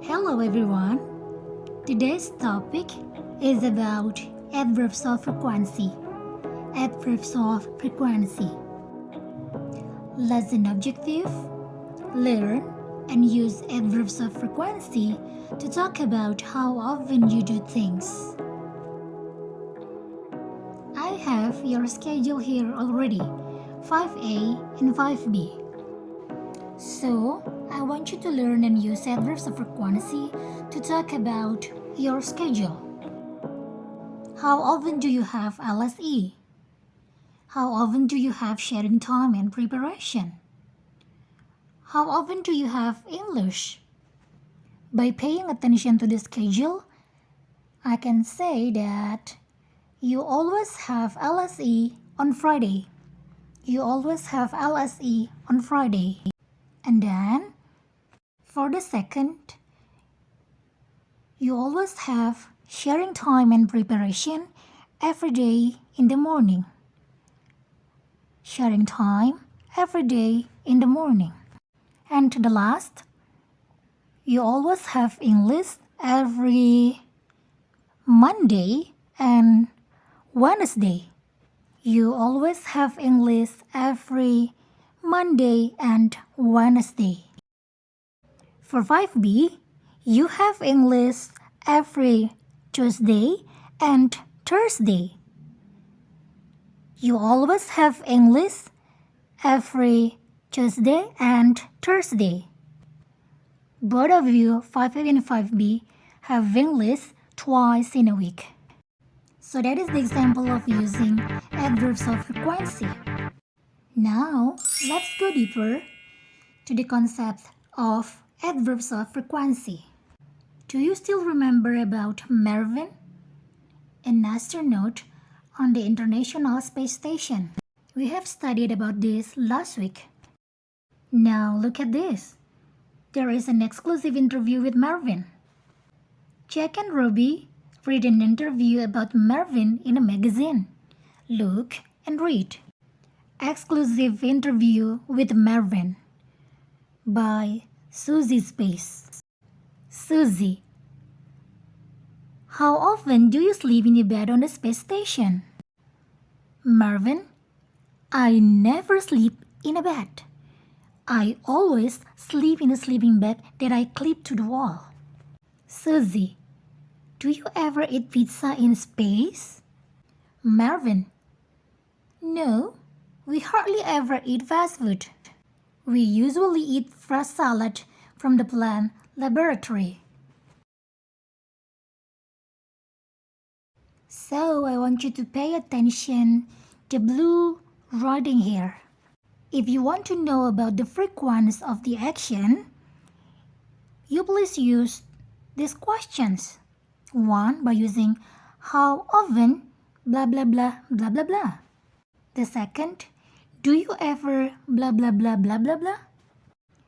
Hello everyone. Today's topic is about adverbs of frequency. Adverbs of frequency. Lesson objective: learn and use adverbs of frequency to talk about how often you do things. I have your schedule here already, 5A and 5B. So, I want you to learn and use adverbs of frequency to talk about your schedule. How often do you have LSE? How often do you have sharing time and preparation? How often do you have English? By paying attention to the schedule, I can say that you always have LSE on Friday. You always have LSE on Friday. And then, for the second, you always have sharing time and preparation every day in the morning. Sharing time every day in the morning. And the last, you always have English every Monday and Wednesday. You always have English every Monday and Wednesday. For 5B, you have English every Tuesday and Thursday. You always have English every Tuesday and Thursday. Both of you, 5A and 5B, have English twice in a week. So that is the example of using adverbs of frequency. Now, let's go deeper to the concept of adverbs of frequency. Do you still remember about Marvin, an astronaut on the International Space Station? We have studied about this last week. Now look at this. There is an exclusive interview with Marvin. Jack and Ruby read an interview about Marvin in a magazine. Look and read. Exclusive interview with Marvin by Susie Space. Susie, how often do you sleep in your bed on the space station? Marvin, I never sleep in a bed. I always sleep in a sleeping bag that I clip to the wall. Susie, do you ever eat pizza in space? Marvin, no. We hardly ever eat fast food. We usually eat fresh salad from the plant laboratory. So I want you to pay attention to blue writing here. If you want to know about the frequency of the action, you please use these questions. 1. By using how often blah blah blah blah blah blah. The second, do you ever blah blah blah blah blah blah?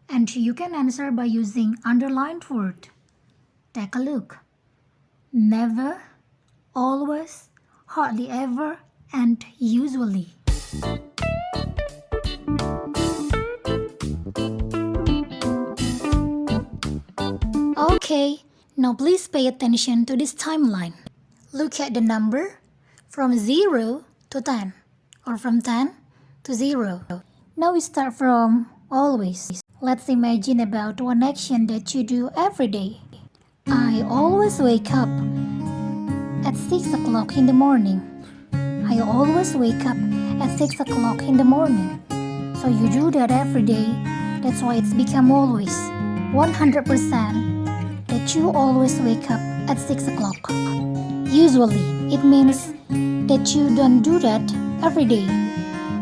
And you can answer by using underlined word. Take a look. Never, always, hardly ever, and usually. Okay, now please pay attention to this timeline. Look at the number from 0 to 10 or from 10 to 0. Now we start from always. Let's imagine about one action that you do every day. I always wake up at 6 o'clock in the morning. I always wake up at 6 o'clock in the morning. So you do that every day. That's why it's become always. 100% that you always wake up at 6 o'clock. Usually, it means that you don't do that every day.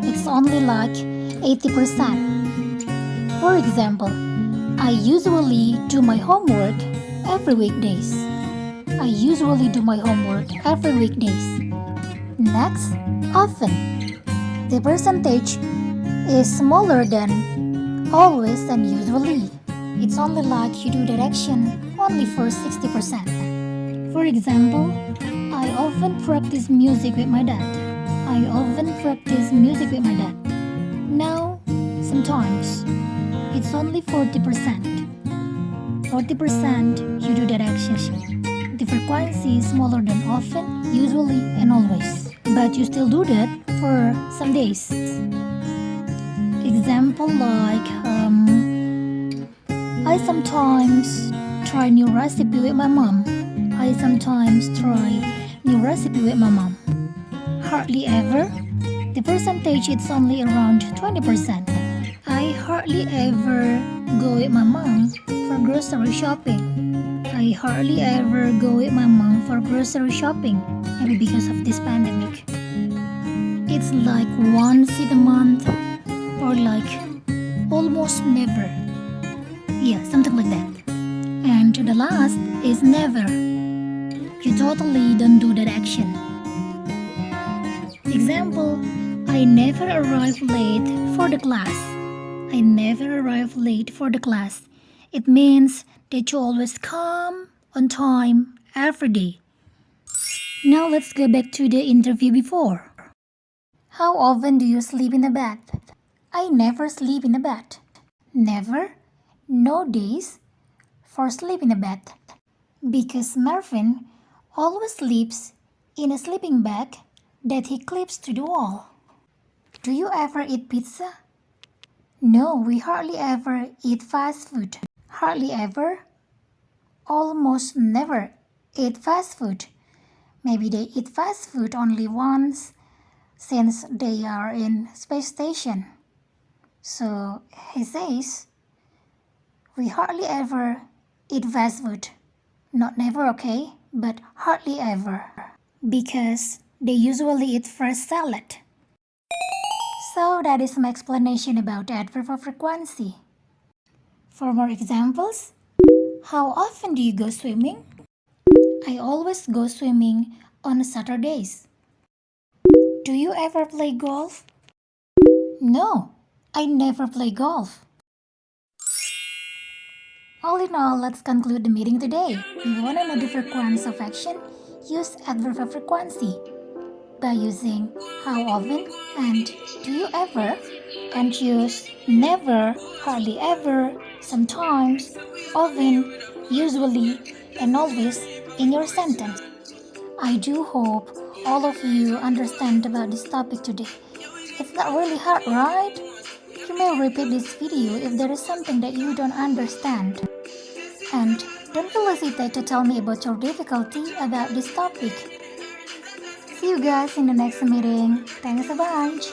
It's only like 80%. For example, I usually do my homework every weekdays. I usually do my homework every weekdays. Next, often. The percentage is smaller than always and usually. It's only like you do that action only for 60%. For example, I often practice music with my dad. I often practice music with my dad. Now, sometimes, it's only 40%. 40% you do that action. The frequency is smaller than often, usually, and always. But you still do that for some days. Example like, I sometimes try new recipe with my mom. I sometimes try new recipe with my mom. Hardly ever. The percentage is only around 20%. I hardly ever go with my mom for grocery shopping. I hardly ever go with my mom for grocery shopping, maybe because of this pandemic. It's like once in a month or like almost never. Yeah, something like that. And the last is never. You totally don't do that action. Example, I never arrive late for the class. I never arrive late for the class. It means that you always come on time every day. Now let's go back to the interview before. How often do you sleep in the bed? I never sleep in the bed. Never, no days for sleep in the bed. Because Marvin always sleeps in a sleeping bag that he clips to the wall. Do you ever eat pizza? No, we hardly ever eat fast food. Hardly ever, almost never eat fast food. Maybe they eat fast food only once since they are in space station. So he says, we hardly ever eat fast food. Not never, okay, but hardly ever. Because they usually eat fresh salad. So that is my explanation about the adverb of frequency. For more examples, how often do you go swimming? I always go swimming on Saturdays. Do you ever play golf? No, I never play golf. All in all, let's conclude the meeting today. If you want to know the frequency of action, use adverb of frequency by using how often and do you ever, and use never, hardly ever, sometimes, often, usually, and always in your sentence. I do hope all of you understand about this topic today. It's not really hard, right? You may repeat this video if there is something that you don't understand. And don't hesitate to tell me about your difficulty about this topic. See you guys in the next meeting. Thanks a bunch.